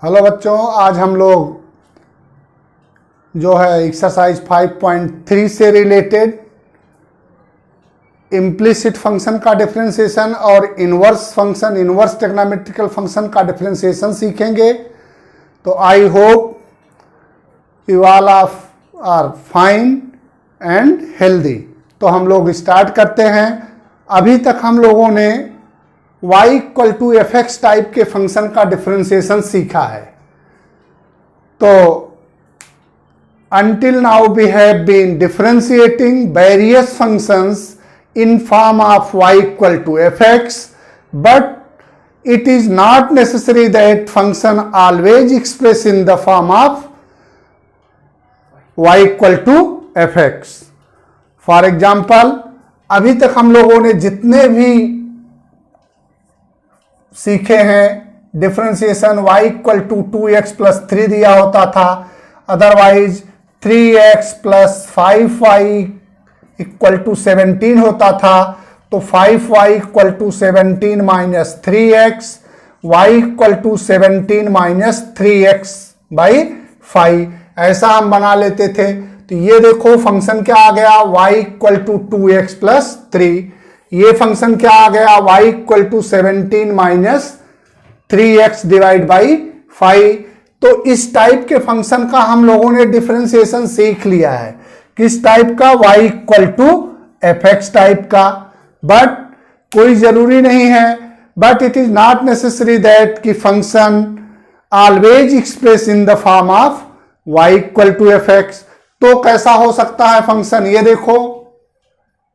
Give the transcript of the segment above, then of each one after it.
Hello बच्चों, आज हम लोग जो है एक्सरसाइज 5.3 से रिलेटेड इम्प्लिसिट फंक्शन का डिफरेंशिएशन और inverse function, inverse trigonometrical function का डिफरेंशिएशन सीखेंगे। तो I hope you all are fine and healthy. तो हम लोग स्टार्ट करते हैं। अभी तक हम लोगों ने y equal to F X type के फंक्शन का डिफरेंशिएशन सीखा है। तो until now we have been differentiating various functions in form of y equal to fx, but it is not necessary that function always express in the form of y equal to fx. For example, अभी तक हम लोगों ने जितने भी सीखे हैं differentiation y equal to 2x plus 3 दिया होता था, otherwise 3x plus 5y equal to 17 होता था। तो 5y equal to 17 minus 3x, y equal to 17 minus 3x by 5, ऐसा हम बना लेते थे। तो ये देखो फंक्शन क्या आ गया, y equal to 2x plus 3। ये फंक्शन क्या आ गया, y equal to 17 minus 3x divide by 5। तो इस टाइप के फंक्शन का हम लोगों ने डिफरेंशिएशन सीख लिया है। किस टाइप का, y equal to F X type का। बट कोई जरूरी नहीं है, but it is not necessary that कि function always express in the form of y equal to F X. तो कैसा हो सकता है फंक्शन, ये देखो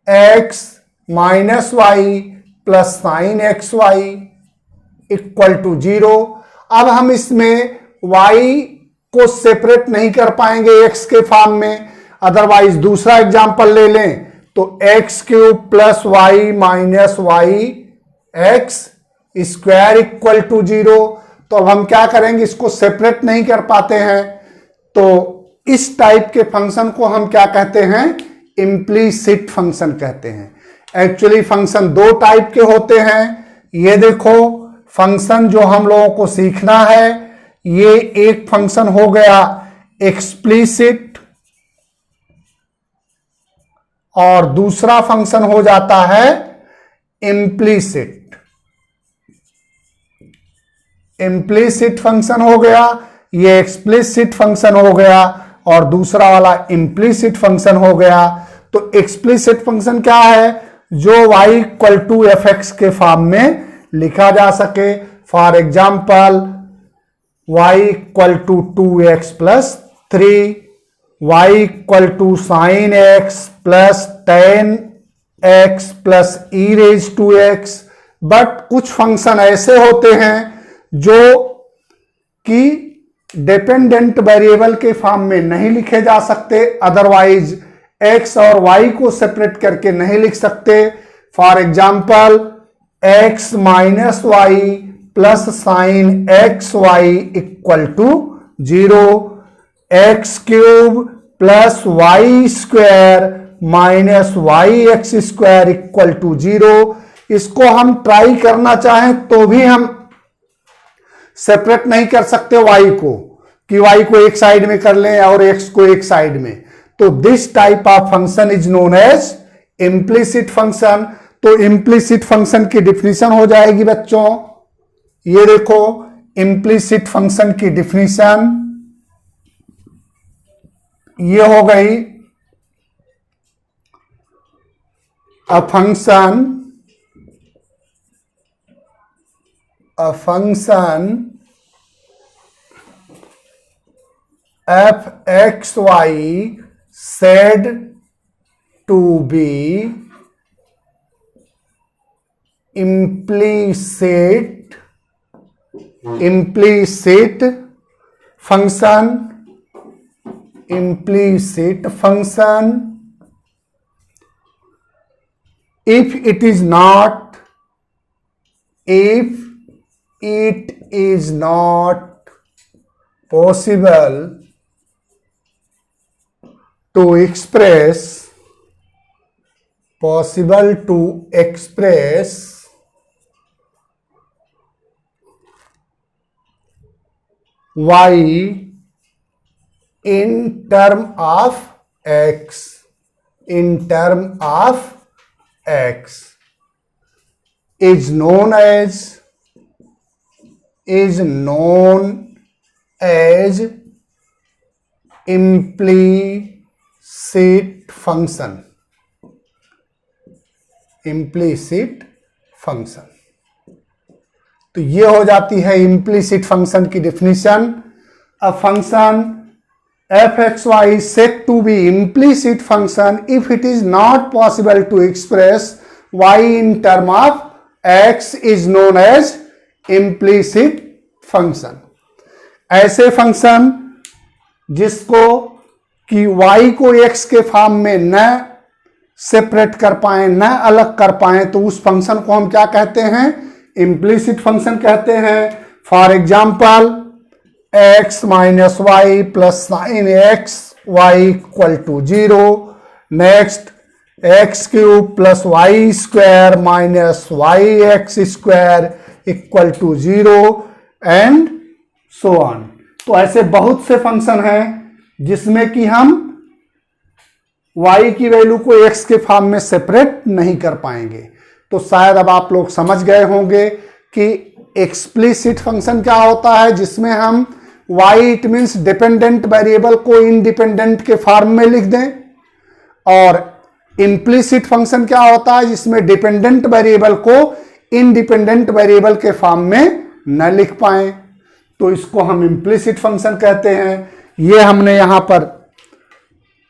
x minus Y plus sine X Y equal to 0। अब हम इसमें y को सेपरेट नहीं कर पाएंगे x के फॉर्म में, अदरवाइज दूसरा एग्जांपल ले लें तो X cube plus Y minus Y X square equal to 0। तो अब हम क्या करेंगे, इसको सेपरेट नहीं कर पाते हैं। तो इस टाइप के फंक्शन को हम क्या कहते हैं, इम्प्लीसिट फंक्शन कहते हैं। एक्चुअली फंक्शन दो टाइप के होते हैं। ये देखो फंक्शन जो हम लोगों को सीखना है, ये एक फंक्शन हो गया एक्सप्लिसिट और दूसरा फंक्शन हो जाता है इम्प्लिसिट। इम्प्लिसिट फंक्शन हो गया, ये एक्सप्लिसिट फंक्शन हो गया और दूसरा वाला इम्प्लिसिट फंक्शन हो गया। तो एक्सप्लिसिट फंक्शन क्या है, जो y equal to F X के फॉर्म में लिखा जा सके। For example y equal to 2x plus 3, y equal to sine X plus 10x plus e raise to x। But कुछ फंक्शन ऐसे होते हैं जो कि डिपेंडेंट वेरिएबल के फॉर्म में नहीं लिखे जा सकते, अदरवाइज x और y को सेपरेट करके नहीं लिख सकते। For example x minus Y plus sine X Y equal to 0, X cube plus Y square minus Y X square equal to 0। इसको हम ट्राई करना चाहें तो भी हम सेपरेट नहीं कर सकते y को, कि y को एक साइड में कर लें और x को एक साइड में। तो this type of function is known as implicit function. तो इम्प्लिसिट फंक्शन की डिफिनीशन हो जाएगी बच्चों, ये देखो इम्प्लिसिट फंक्शन की डिफिनीशन ये हो गई, a function F X Y said to be implicit function if it is not possible to express y in term of x, in term of x is known as implicit function, implicit function। तो ये हो जाती है implicit function की definition। A function f(x,y) is said to be implicit function if it is not possible to express y in term of x is known as implicit function। ऐसे function जिसको कि y को x के form में न separate कर पाए, न अलग कर पाए, तो उस फंक्शन को हम क्या कहते हैं? इम्प्लिसिट फंक्शन कहते हैं। For example x minus Y plus sine X Y equal to 0, next X cube plus Y square minus Y X square equal to 0 and so on. तो ऐसे बहुत से फंक्शन हैं जिसमें कि हम y की वैल्यू को x के फॉर्म में सेपरेट नहीं कर पाएंगे। तो शायद अब आप लोग समझ गए होंगे कि एक्सप्लिसिट फंक्शन क्या होता है, जिसमें हम y it means dependent variable को इंडिपेंडेंट के फॉर्म में लिख दें, और इम्प्लिसिट फंक्शन क्या होता है जिसमें डिपेंडेंट वेरिएबल को इंडिपेंडेंट वेरिएबल के फॉर्म में न लिख पाए, तो इसको हम इम्प्लिसिट फंक्शन कहते हैं। ये हमने यहां पर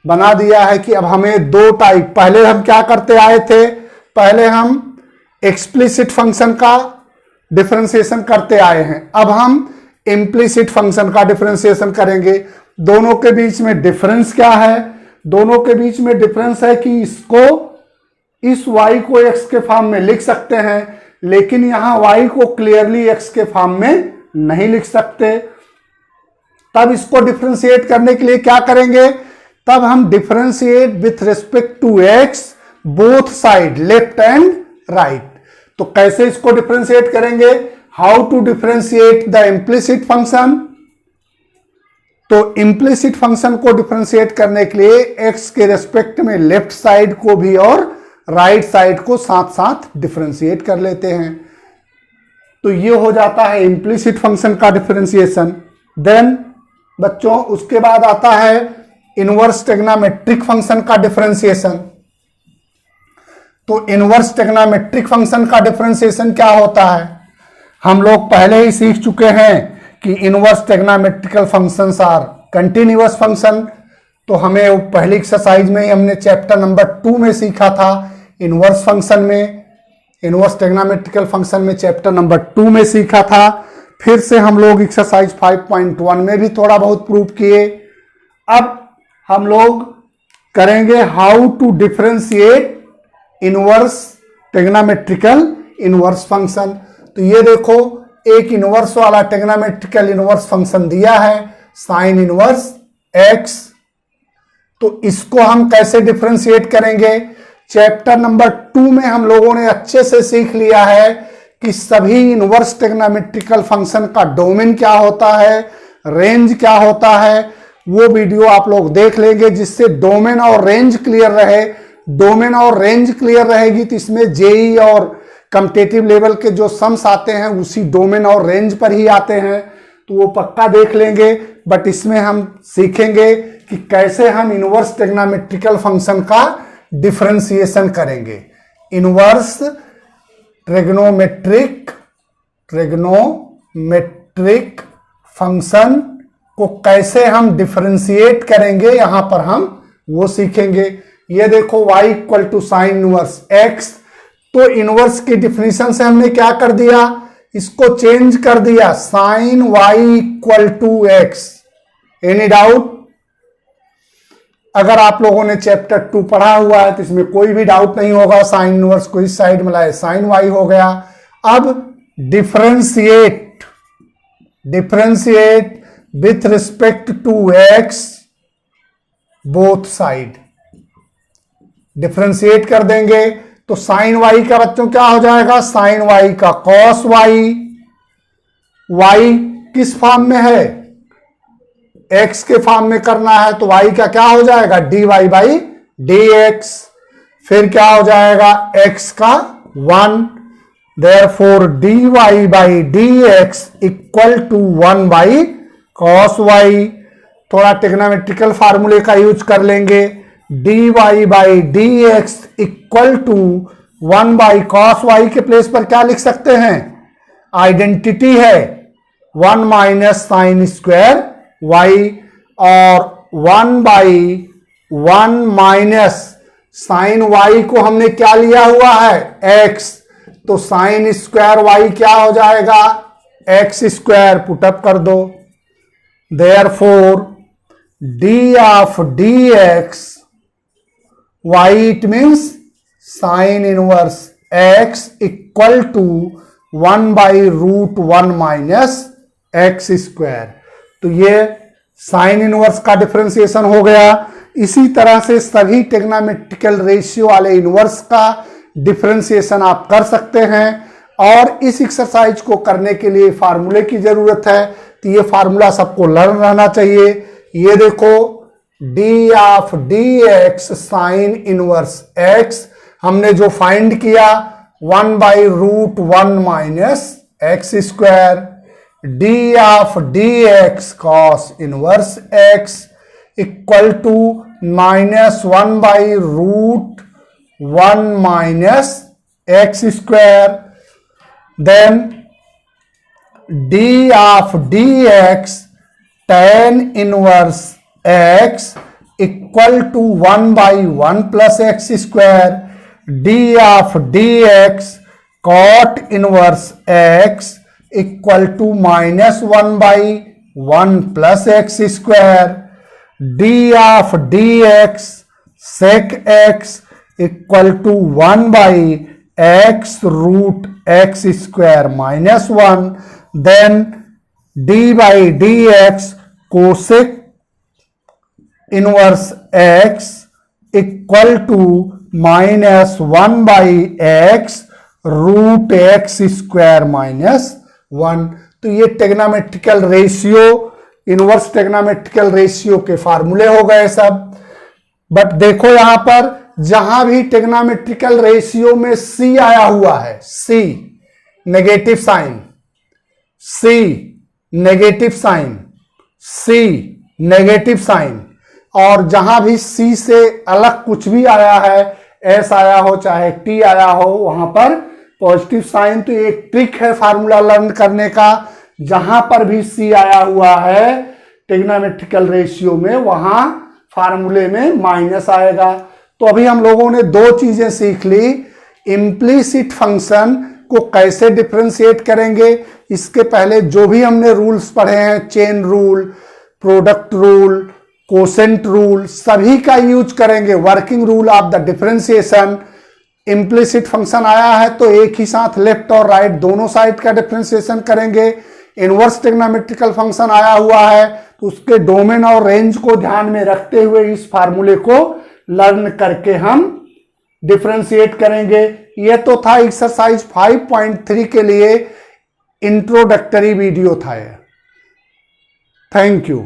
बना दिया है कि अब हमें दो टाइप, पहले हम क्या करते आए थे, पहले हम एक्सप्लिसिट फंक्शन का डिफरेंशिएशन करते आए हैं, अब हम इम्प्लिसिट फंक्शन का डिफरेंशिएशन करेंगे। दोनों के बीच में डिफरेंस क्या है? दोनों के बीच में डिफरेंस है कि इसको, इस y को x के फॉर्म में लिख सकते हैं, लेकिन यहां y को क्लियरली x के फॉर्म में नहीं लिख सकते। तब इसको डिफरेंशिएट करने के लिए क्या करेंगे? तब हम differentiate with respect to x both side, left and right. तो कैसे इसको डिफरेंशिएट करेंगे? How to differentiate the implicit function? तो इम्प्लिसिट फंक्शन को डिफरेंशिएट करने के लिए x के रेस्पेक्ट में लेफ्ट साइड को भी और राइट साइड को साथ साथ डिफरेंशिएट कर लेते हैं। तो ये हो जाता है इम्प्लिसिट फंक्शन का डिफरेंशिएशन। देन बच्चों उसके बाद आता है इनवर्स ट्रिग्नोमेट्रिक फंक्शन का डिफरेंशिएशन। तो इनवर्स ट्रिग्नोमेट्रिक फंक्शन का डिफरेंशिएशन क्या होता है? हम लोग पहले ही सीख चुके हैं कि inverse trigonometrical functions are continuous function. तो हमें वो पहली एक्सरसाइज में ही हमने चैप्टर नंबर 2 में सीखा था इनवर्स फंक्शन में, इनवर्स ट्रिग्नोमेट्रिकल फंक्शन में चैप्टर नंबर 2 में सीखा था। फिर से हम लोग एक्सरसाइज 5.1 में भी थोड़ा बहुत प्रूव किए। अब हम लोग करेंगे how to differentiate inverse trigonometrical inverse function. तो ये देखो एक इनवर्स वाला ट्रिग्नोमेट्रिकल इनवर्स फंक्शन दिया है साइन इनवर्स x। तो इसको हम कैसे डिफरेंशिएट करेंगे? चैप्टर नंबर 2 में हम लोगों ने अच्छे से सीख लिया है कि सभी इनवर्स ट्रिग्नोमेट्रिकल फंक्शन का डोमेन क्या होता है, रेंज क्या होता है। वो वीडियो आप लोग देख लेंगे जिससे डोमेन और रेंज क्लियर रहे। डोमेन और रेंज क्लियर रहेगी तो इसमें जेई और कॉम्पिटिटिव लेवल के जो सम्स आते हैं उसी डोमेन और रेंज पर ही आते हैं, तो वो पक्का देख लेंगे। बट इसमें हम सीखेंगे कि कैसे हम इनवर्स ट्रिग्नोमेट्रिकल फंक्शन का डिफरेंशिएशन करेंगे। इनवर्स ट्रिग्नोमेट्रिक फंक्शन को कैसे हम डिफरेंशिएट करेंगे, यहां पर हम वो सीखेंगे। ये देखो y equal to sine inverse x, तो इनवर्स की डिफिनीशन से हमने क्या कर दिया, इसको चेंज कर दिया, sine y equal to x। Any doubt? अगर आप लोगों ने चैप्टर 2 पढ़ा हुआ है तो इसमें कोई भी डाउट नहीं होगा। साइन इनवर्स को इस साइड में लाए, साइन y हो गया। अब differentiate with respect to x both side, differentiate कर देंगे तो साइन y का बच्चों क्या हो जाएगा, साइन y का कॉस y। y किस फॉर्म में है, x के फॉर्म में करना है तो y का क्या हो जाएगा, dy बाई dx। फिर क्या हो जाएगा, x का 1, therefore dy by dx equal to 1 by cos y। थोड़ा टेक्नोमेट्रिकल फार्मूले का यूज कर लेंगे, dy by dx equal to 1 by cos y के प्लेस पर क्या लिख सकते हैं, आइडेंटिटी है 1 माइनस साइन स्क्वायर y, और 1 बाई 1 माइनस साइन y को हमने क्या लिया हुआ है, x, तो साइन स्क्वायर y क्या हो जाएगा, x स्क्वायर, पुटअप कर दो। Therefore d of dx y it means sine inverse x equal to 1 by root 1 minus X square. तो ये साइन इनवर्स का डिफरेंशिएशन हो गया। इसी तरह से सभी टेग्नोमेट्रिकल रेशियो वाले इनवर्स का डिफरेंशिएशन आप कर सकते हैं, और इस एक्सरसाइज को करने के लिए फार्मूले की जरूरत है, तो ये फार्मूला सबको लर्न रहना चाहिए। ये देखो, D of D X sine inverse X हमने जो फाइंड किया 1 by root 1 minus X square, D of D X cos inverse X equal to minus 1 by root 1 minus X square, then D of D X tan inverse X equal to 1 by 1 plus X square, D of D X cot inverse X equal to minus 1 by 1 plus X square, D of D X sec X equal to 1 by X root X square minus 1, then D by D X cosec inverse X equal to minus 1 by X root X square minus 1। तो ये trigonometrical ratio, inverse trigonometrical ratio के फार्मूले हो गए सब। But देखो यहां पर जहां भी टेग्नोमेट्रिकल रेशियो में c आया हुआ है, c negative sine, c negative sine, c negative sine, और जहां भी c से अलग कुछ भी आया है, s आया हो चाहे t आया हो, वहां पर पॉजिटिव साइन। तो एक ट्रिक है फार्मूला लर्न करने का, जहां पर भी c आया हुआ है टेग्नोमेट्रिकल रेशियो में, वहां फार्मूले में माइनस आएगा। तो अभी हम लोगों ने दो चीजें सीख ली, इम्प्लीसिट फंक्शन को कैसे डिफरेंशिएट करेंगे। इसके पहले जो भी हमने रूल्स पढ़े हैं, chain rule, product rule, quotient rule, सभी का यूज करेंगे। Working rule of the differentiation, implicit function आया है तो एक ही साथ लेफ्ट और राइट दोनों साइड का डिफरेंशिएशन करेंगे। इनवर्स टेग्नोमेट्रिकल फंक्शन आया हुआ है तो उसके डोमेन और रेंज को ध्यान में रखते हुए इस फार्मूले को लर्न करके हम डिफरेंशिएट करेंगे। यह तो था एक्सरसाइज 5.3 के लिए इंट्रोडक्टरी वीडियो था। Thank you.